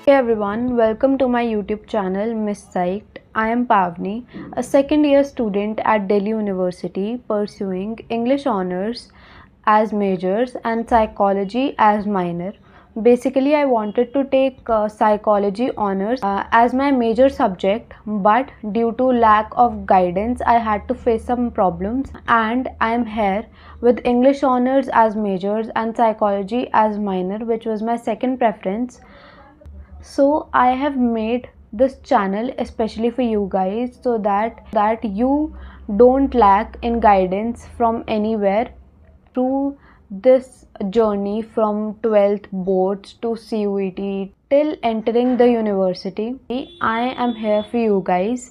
Hey everyone, welcome to my YouTube channel Miss Psyched. I am Pavni, a second year student at Delhi University pursuing English honors as majors and psychology as minor. Basically, I wanted to take psychology honors as my major subject, but due to lack of guidance, I had to face some problems, and I am here with English honors as majors and psychology as minor, which was my second preference. So I have made this channel especially for you guys so that you don't lack in guidance from anywhere through this journey from 12th boards to CUET till entering the university. I am here for you guys.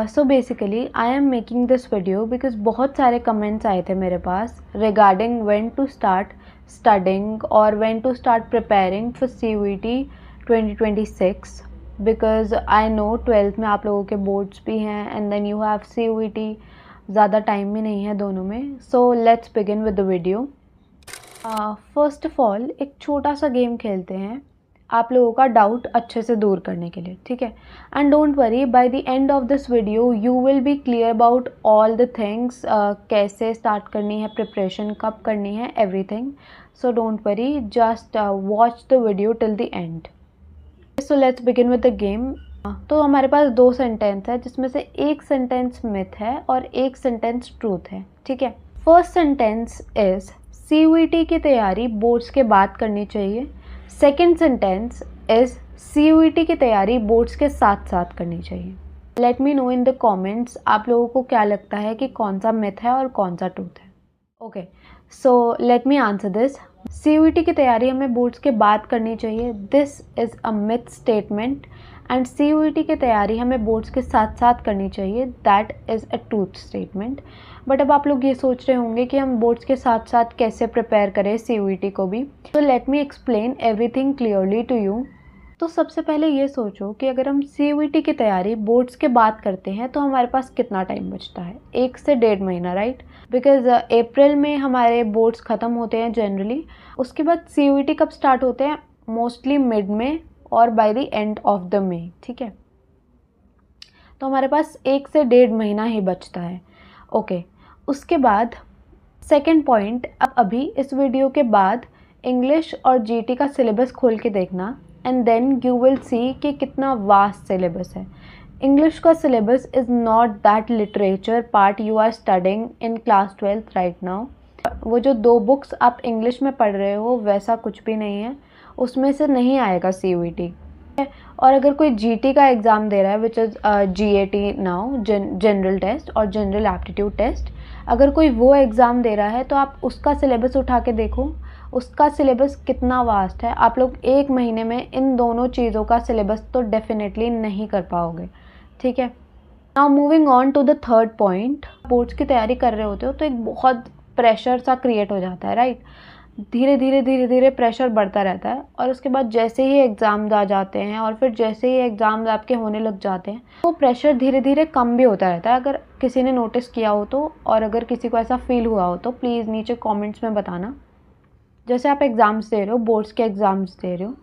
So basically I am making this video because बहुत सारे comments आए थे मेरे पास regarding when to start studying or when to start preparing for CUET 2026 because I know 12th में आप लोगों के boards भी हैं and then you have CUET, ज़्यादा टाइम भी नहीं है दोनों में. So let's begin with the video. First of all एक छोटा सा गेम खेलते हैं आप लोगों का डाउट अच्छे से दूर करने के लिए, ठीक है. And don't worry, bye the end of this video you will be clear about all the things, कैसे स्टार्ट करनी है प्रिपरेशन, कब करनी है, everything. So don't worry, just watch the video till the end. So let's begin with the game. तो हमारे पास दो sentence है जिसमें से एक सेंटेंस मिथ है और एक सेंटेंस ट्रूथ है, ठीक है. फर्स्ट सेंटेंस इज CUET की तैयारी बोर्ड्स के बाद करनी चाहिए. सेकेंड सेंटेंस इज CUET की तैयारी बोर्ड्स के साथ साथ करनी चाहिए. Let me know in the comments आप लोगों को क्या लगता है कि कौन सा मिथ है और कौन सा ट्रूथ है. Okay, so let me answer this. CUET की तैयारी हमें बोर्ड्स के बाद करनी चाहिए. This is a myth statement. And CUET की तैयारी हमें बोर्ड्स के साथ साथ करनी चाहिए. That is a truth statement. But अब आप लोग ये सोच रहे होंगे कि हम बोर्ड्स के साथ साथ कैसे प्रिपेयर करें CUET को भी. तो let me explain everything clearly to you. तो सबसे पहले ये सोचो कि अगर हम CUET की तैयारी बोर्ड्स के बाद करते हैं तो हमारे पास कितना टाइम बचता है. 1 से 1.5 महीना, राइट. बिकॉज अप्रैल में हमारे बोर्ड्स ख़त्म होते हैं जनरली. उसके बाद CUET कब स्टार्ट होते हैं? मोस्टली मिड में और by the end of the May, ठीक है. तो हमारे पास 1 से 1.5 महीना ही बचता है. ओके, उसके बाद सेकेंड पॉइंट, अब अभी इस वीडियो के बाद इंग्लिश और GT का सिलेबस खोल के देखना and then you will see कि कितना वास्ट सिलेबस है. इंग्लिश का syllabus is not that literature part you are studying in class 12th right now. वो जो 2 बुक्स आप इंग्लिश में पढ़ रहे हो वैसा कुछ भी नहीं है, उसमें से नहीं आएगा CUET. और अगर कोई GT का एग्ज़ाम दे रहा है which is GAT now, general test और जनरल एप्टीट्यूड टेस्ट, अगर कोई वो एग्ज़ाम दे रहा है तो आप उसका सिलेबस उठा के देखो, उसका सिलेबस कितना वास्ट है. आप लोग 1 महीने में इन दोनों चीज़ों का सिलेबस तो डेफिनेटली नहीं कर पाओगे, ठीक है. Now moving on to the third point. Boards की तैयारी कर रहे होते हो तो एक बहुत प्रेशर सा क्रिएट हो जाता है, राइट. धीरे धीरे प्रेशर बढ़ता रहता है और उसके बाद जैसे ही एग्ज़ाम्स आ जाते हैं और फिर जैसे ही एग्ज़ाम्स आपके होने लग जाते हैं तो प्रेशर धीरे धीरे कम भी होता रहता है. अगर किसी ने नोटिस किया हो तो, और अगर किसी को ऐसा फील हुआ हो तो प्लीज़ नीचे कमेंट्स में बताना. जैसे आप एग्ज़ाम्स दे रहे हो, बोर्ड्स के एग्ज़ाम्स दे रहे हो,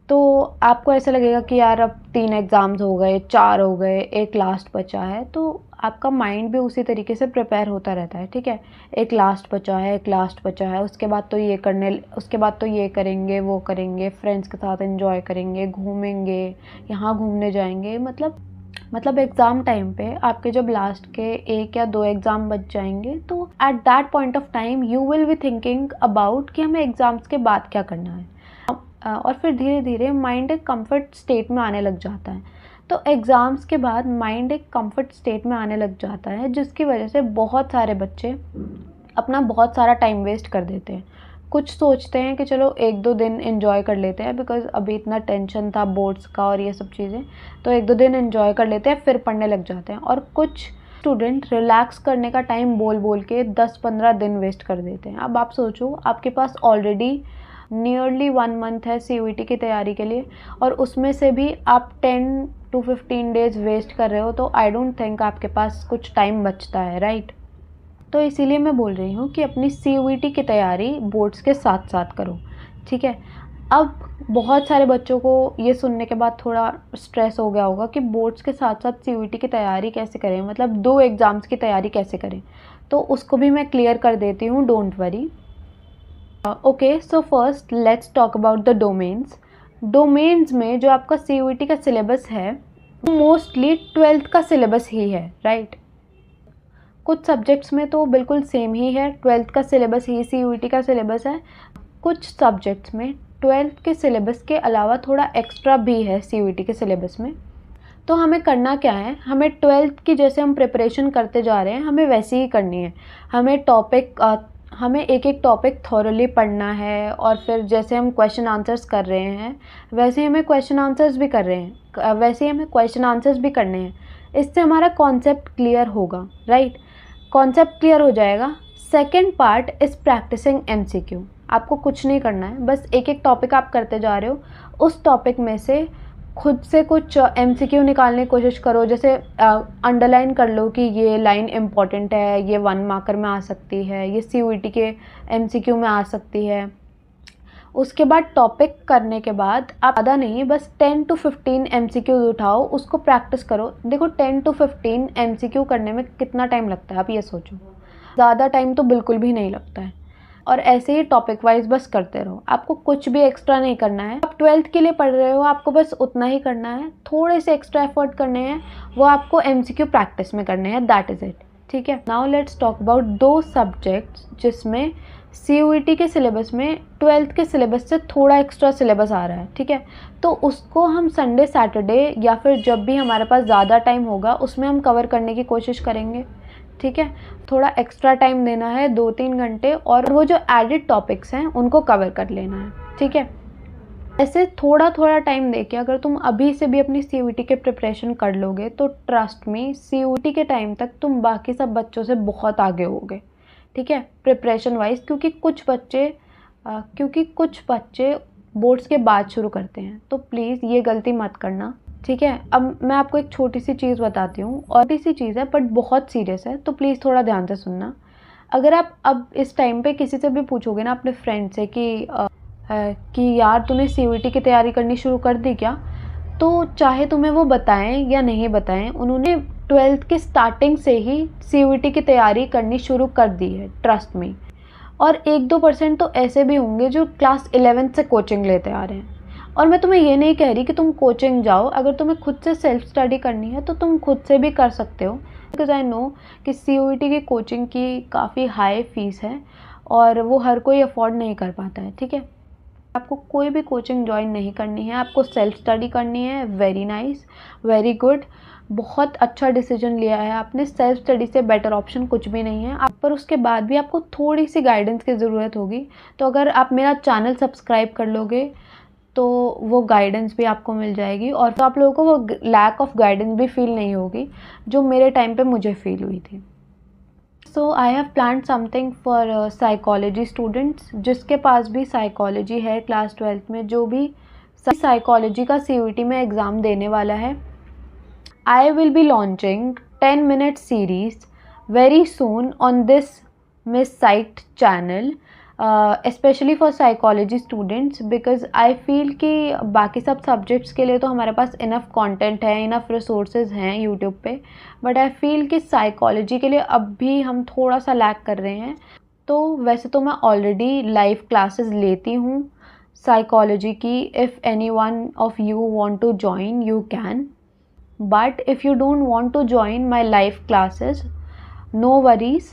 तो आपको ऐसा लगेगा कि यार अब 3 एग्ज़ाम्स हो गए, 4 हो गए, एक लास्ट बचा है. तो आपका माइंड भी उसी तरीके से प्रिपेयर होता रहता है, ठीक है. एक लास्ट बचा है, एक लास्ट बचा है, उसके बाद तो ये उसके बाद तो ये करेंगे, वो करेंगे, फ्रेंड्स के साथ एंजॉय करेंगे, घूमेंगे, यहाँ घूमने जाएंगे. मतलब एग्ज़ाम टाइम पे आपके जब लास्ट के 1 या 2 एग्ज़ाम बच जाएंगे तो at that point of time you will be thinking about कि हमें एग्ज़ाम्स के बाद क्या करना है. और फिर धीरे धीरे माइंड एक कंफर्ट स्टेट में आने लग जाता है. तो एग्ज़ाम्स के बाद माइंड एक कंफर्ट स्टेट में आने लग जाता है जिसकी वजह से बहुत सारे बच्चे अपना बहुत सारा टाइम वेस्ट कर देते हैं. कुछ सोचते हैं कि चलो 1-2 दिन एंजॉय कर लेते हैं बिकॉज़ अभी इतना टेंशन था बोर्ड्स का और ये सब चीज़ें, तो 1-2 दिन एंजॉय कर लेते हैं फिर पढ़ने लग जाते हैं. और कुछ स्टूडेंट रिलैक्स करने का टाइम बोल बोल के 10-15 दिन वेस्ट कर देते हैं. अब आप सोचो, आपके पास ऑलरेडी नियरली 1 मंथ है CUET की तैयारी के लिए और उसमें से भी आप 10 to 15 डेज़ वेस्ट कर रहे हो, तो आई डोंट थिंक आपके पास कुछ टाइम बचता है, राइट. तो इसीलिए मैं बोल रही हूँ कि अपनी CUET की तैयारी बोर्ड्स के साथ साथ करो, ठीक है. अब बहुत सारे बच्चों को ये सुनने के बाद थोड़ा स्ट्रेस हो गया होगा कि बोर्ड्स के साथ साथ सीयूईटी की तैयारी कैसे करें, मतलब 2 एग्ज़ाम्स की तैयारी कैसे करें। तो उसको भी मैं क्लियर कर देती हूँ, don't worry. Okay, so first let's talk about the domains. Domains में जो आपका सीयूईटी का सिलेबस है मोस्टली 12th का सिलेबस ही है, राइट। कुछ सब्जेक्ट्स में तो बिल्कुल सेम ही है, 12th का सिलेबस ही सीयूईटी का सिलेबस है। कुछ सब्जेक्ट्स में 12th के सिलेबस के अलावा थोड़ा एक्स्ट्रा भी है सीयूईटी के सिलेबस में। तो हमें करना क्या है, हमें 12th की जैसे हम प्रिपरेशन करते जा रहे हैं हमें वैसे ही करनी है। हमें एक एक टॉपिक थॉरली पढ़ना है, और फिर जैसे हम क्वेश्चन आंसर्स कर रहे हैं वैसे हमें क्वेश्चन आंसर्स भी कर रहे हैं, वैसे ही हमें क्वेश्चन आंसर्स भी करने हैं। इससे हमारा कॉन्सेप्ट क्लियर होगा, राइट। कॉन्सेप्ट क्लियर हो जाएगा। Second part is practising MCQ. आपको कुछ नहीं करना है, बस एक एक टॉपिक आप करते जा रहे हो, उस टॉपिक में से खुद से कुछ एमसीक्यू निकालने की कोशिश करो। जैसे अंडरलाइन कर लो कि ये लाइन इम्पॉर्टेंट है, ये 1 मार्कर में आ सकती है, ये सीयूईटी के एमसीक्यू में आ सकती है। उसके बाद टॉपिक करने के बाद आप ज़्यादा नहीं, बस 10 to 15 एमसीक्यू उठाओ, उसको प्रैक्टिस करो। देखो 10 to 15 एमसीक्यू करने में कितना टाइम लगता है, आप ये सोचो। ज़्यादा टाइम तो बिल्कुल भी नहीं लगता है। और ऐसे ही टॉपिक वाइज बस करते रहो, आपको कुछ भी एक्स्ट्रा नहीं करना है। आप 12th के लिए पढ़ रहे हो, आपको बस उतना ही करना है। थोड़े से एक्स्ट्रा एफर्ट करने हैं, वो आपको एमसीक्यू प्रैक्टिस में करने हैं, दैट इज़ इट, ठीक है। Now let's talk about 2 subjects जिसमें सीयूईटी के सिलेबस में 12th के सिलेबस से थोड़ा एक्स्ट्रा सिलेबस आ रहा है, ठीक है। तो उसको हम संडे सैटरडे या फिर जब भी हमारे पास ज़्यादा टाइम होगा उसमें हम कवर करने की कोशिश करेंगे, ठीक है। थोड़ा एक्स्ट्रा टाइम देना है, 2-3 घंटे, और वो जो एडिड टॉपिक्स हैं उनको कवर कर लेना है, ठीक है। ऐसे थोड़ा थोड़ा टाइम देके अगर तुम अभी से भी अपनी सीयूईटी के प्रिपरेशन कर लोगे तो ट्रस्ट मी सीयूईटी के टाइम तक तुम बाकी सब बच्चों से बहुत आगे होगे, ठीक है, प्रिपरेशन वाइज। क्योंकि कुछ बच्चे बोर्ड्स के बाद शुरू करते हैं, तो प्लीज़ ये गलती मत करना, ठीक है। अब मैं आपको एक छोटी सी चीज़ बताती हूँ, और छोटी सी चीज़ है बट बहुत सीरियस है, तो प्लीज़ थोड़ा ध्यान से सुनना। अगर आप अब इस टाइम पे किसी से भी पूछोगे ना, अपने फ्रेंड से कि यार तूने सीयूईटी की तैयारी करनी शुरू कर दी क्या, तो चाहे तुम्हें वो बताएं या नहीं बताएं, उन्होंने 12th के स्टार्टिंग से ही सीयूईटी की तैयारी करनी शुरू कर दी है, ट्रस्ट मी। और 1-2% तो ऐसे भी होंगे जो क्लास 11th से कोचिंग लेते आ रहे हैं। और मैं तुम्हें ये नहीं कह रही कि तुम कोचिंग जाओ, अगर तुम्हें खुद से सेल्फ स्टडी करनी है तो तुम खुद से भी कर सकते हो, बिकॉज आई नो कि सीयूईटी की कोचिंग की काफ़ी हाई फीस है और वो हर कोई अफोर्ड नहीं कर पाता है, ठीक है। आपको कोई भी कोचिंग ज्वाइन नहीं करनी है, आपको सेल्फ स्टडी करनी है। वेरी नाइस, वेरी गुड, बहुत अच्छा डिसीजन लिया है आपने। सेल्फ स्टडी से बेटर ऑप्शन कुछ भी नहीं है। पर उसके बाद भी आपको थोड़ी सी गाइडेंस की ज़रूरत होगी, तो अगर आप मेरा चैनल सब्सक्राइब कर लोगे तो वो गाइडेंस भी आपको मिल जाएगी, और तो आप लोगों को वो लैक ऑफ गाइडेंस भी फील नहीं होगी जो मेरे टाइम पे मुझे फील हुई थी। So I have planned something for psychology students, जिसके पास भी साइकोलॉजी है क्लास 12th में, जो भी साइकोलॉजी का सीयूईटी में एग्ज़ाम देने वाला है। I will be launching 10-minute series very soon on this Miss Psyched channel, especially for psychology students, because I feel कि बाकी सब सब्जेक्ट्स के लिए तो हमारे पास इनफ कंटेंट है, इनफ रिसोर्सेज हैं यूट्यूब पे, बट आई फील कि साइकोलॉजी के लिए अब भी हम थोड़ा सा लैक कर रहे हैं। तो वैसे तो मैं ऑलरेडी लाइव क्लासेस लेती हूँ साइकोलॉजी की। If any one of you want to join you can, but if you don't want to join my live classes, no worries.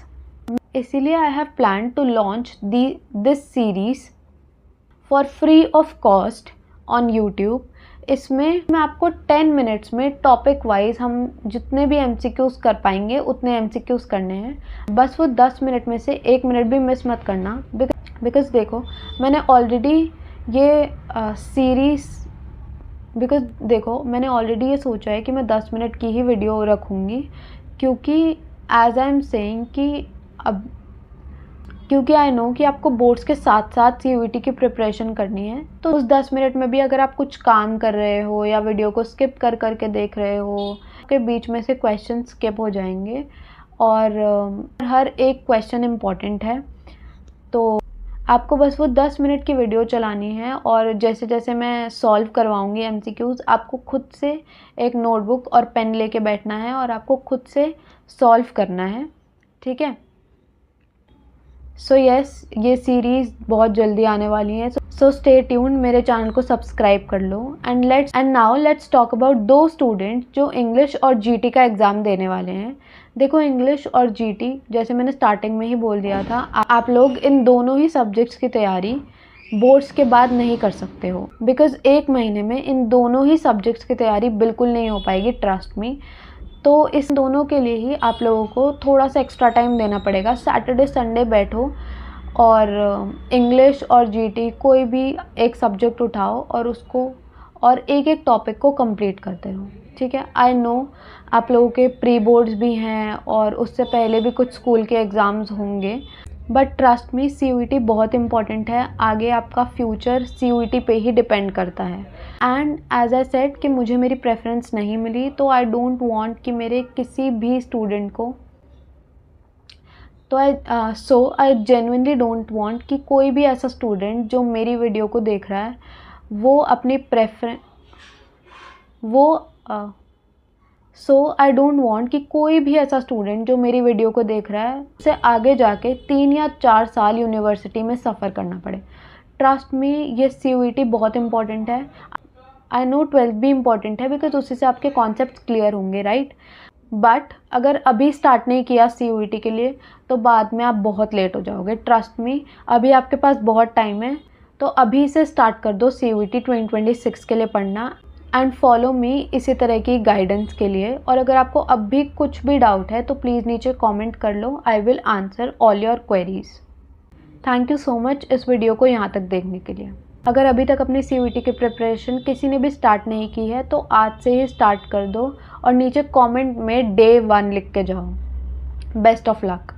इसीलिए I have planned to launch this series for free of cost on YouTube. इसमें मैं आपको 10 minutes में topic wise हम जितने भी MCQs कर पाएंगे उतने MCQs करने हैं। बस वो 10 मिनट में से 1 मिनट भी मिस मत करना, बिकॉज देखो मैंने ऑलरेडी ये सोचा है कि मैं 10 मिनट की ही वीडियो रखूँगी, क्योंकि एज आई एम सेइंग क्योंकि आई नो कि आपको बोर्ड्स के साथ साथ सीयूईटी की प्रिपरेशन करनी है। तो उस 10 मिनट में भी अगर आप कुछ काम कर रहे हो या वीडियो को स्किप कर करके देख रहे हो, के बीच में से क्वेश्चन स्किप हो जाएंगे, और हर एक क्वेश्चन इम्पॉर्टेंट है। तो आपको बस वो 10 मिनट की वीडियो चलानी है और जैसे जैसे मैं सॉल्व करवाऊँगी एमसीक्यूज़, आपको खुद से एक नोटबुक और पेन लेके बैठना है और आपको खुद से सॉल्व करना है, ठीक है। सो यस, ये सीरीज़ बहुत जल्दी आने वाली है, सो स्टे ट्यून, मेरे चैनल को सब्सक्राइब कर लो। And now let's talk about दो स्टूडेंट जो इंग्लिश और जीटी का एग्ज़ाम देने वाले हैं। देखो, इंग्लिश और जीटी, जैसे मैंने स्टार्टिंग में ही बोल दिया था, आप लोग इन दोनों ही सब्जेक्ट्स की तैयारी बोर्ड्स के बाद नहीं कर सकते हो, बिकॉज़ एक महीने में इन दोनों ही सब्जेक्ट्स की तैयारी बिल्कुल नहीं हो पाएगी, ट्रस्ट मी। तो इस दोनों के लिए ही आप लोगों को थोड़ा सा एक्स्ट्रा टाइम देना पड़ेगा। सैटरडे संडे बैठो और इंग्लिश और जीटी कोई भी एक सब्जेक्ट उठाओ और उसको और एक एक टॉपिक को कंप्लीट करते रहो, ठीक है। आई नो आप लोगों के प्री बोर्ड्स भी हैं और उससे पहले भी कुछ स्कूल के एग्ज़ाम्स होंगे, बट ट्रस्ट मी, CUET बहुत इंपॉर्टेंट है। आगे आपका फ्यूचर CUET पे ही डिपेंड करता है। एंड एज आई सेड कि मुझे मेरी प्रेफरेंस नहीं मिली, तो आई डोंट वांट कि मेरे किसी भी स्टूडेंट को, तो आई जेन्युइनली डोंट वांट कि कोई भी ऐसा स्टूडेंट जो मेरी वीडियो को देख रहा है वो अपनी आई डोंट वांट कि कोई भी ऐसा स्टूडेंट जो मेरी वीडियो को देख रहा है उसे आगे जाके 3 या 4 साल यूनिवर्सिटी में सफ़र करना पड़े। ट्रस्ट मी, ये CUET बहुत इंपॉर्टेंट है। आई नो 12th भी इम्पॉर्टेंट है, बिकॉज उसी से आपके कॉन्सेप्ट क्लियर होंगे, राइट। बट अगर अभी स्टार्ट नहीं किया CUET के लिए तो बाद में आप बहुत लेट हो जाओगे। ट्रस्ट मी, अभी आपके पास बहुत टाइम है, तो अभी से स्टार्ट कर दो CUET 2026 के लिए पढ़ना। एंड फॉलो मी इसी तरह की गाइडेंस के लिए। और अगर आपको अब भी कुछ भी डाउट है तो प्लीज़ नीचे कमेंट कर लो, I will answer all your queries. Thank you so much इस वीडियो को यहाँ तक देखने के लिए। अगर अभी तक अपनी CUET की प्रिपरेशन किसी ने भी स्टार्ट नहीं की है तो आज से ही स्टार्ट कर दो और नीचे कमेंट में Day 1 लिख के जाओ। Best of luck.